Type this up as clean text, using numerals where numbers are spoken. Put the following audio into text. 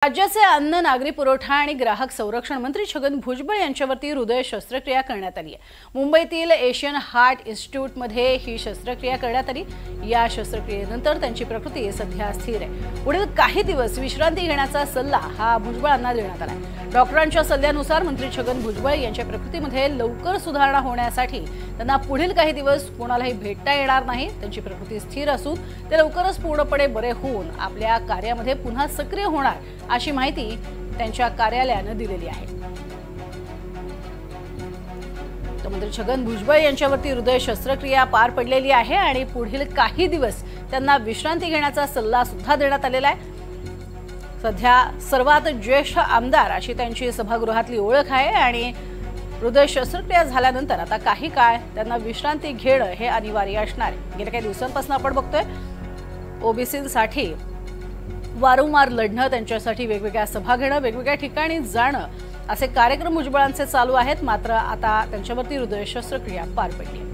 राज्याचे अन्न, नागरी पुरवठा आणि ग्राहक संरक्षण मंत्री छगन भुजबळ यांच्यावरती हृदय शस्त्रक्रिया करण्यात आली आहे। मुंबईतील एशियन हार्ट इन्स्टिट्यूटमध्ये ही शस्त्रक्रिया करण्यात आली। या शस्त्रक्रियेनंतर त्यांची प्रकृती सध्या स्थिर आहे। पुढील काही दिवस विश्रांती घेण्याचा सल्ला हा भुजबळांना देण्यात आला आहे। डॉक्टरांच्या सल्ल्यानुसार मंत्री छगन भुजबळ यांच्या प्रकृतीमध्ये लवकर सुधारणा होण्यासाठी त्यांना पुढील काही दिवस कोणालाही भेटता येणार नाही। त्यांची प्रकृती स्थिर असून ते लवकरच पूर्णपणे बरे होऊन आपल्या कार्यामध्ये पुन्हा सक्रिय होणार अशी माहिती त्यांच्या कार्यालयाने दिलेली आहे। मंत्री छगन भुजबळ यांच्यावरती हृदय शस्त्रक्रिया पार पडलेली आहे आणि पुढील काही दिवस त्यांना विश्रांती घेण्याचा सल्ला सुद्धा देण्यात आलेला आहे। सध्या सर्वात ज्येष्ठ आमदार अशी त्यांची सभागृहातली ओळख आहे आणि हृदय शस्त्रक्रिया झाल्यानंतर आता काही काळ त्यांना विश्रांती घेणं हे अनिवार्य असणार आहे। गेल्या काही दिवसांपासून आपण बघतोय ओबीसींसाठी वारंवार लढणं, त्यांच्यासाठी वेगवेगळ्या सभा घेणं, वेगवेगळ्या ठिकाणी जाणं असे कार्यक्रम भुजबळांचे चालू आहेत। मात्र आता त्यांच्यावरती हृदय शस्त्रक्रिया पार पडली आहे।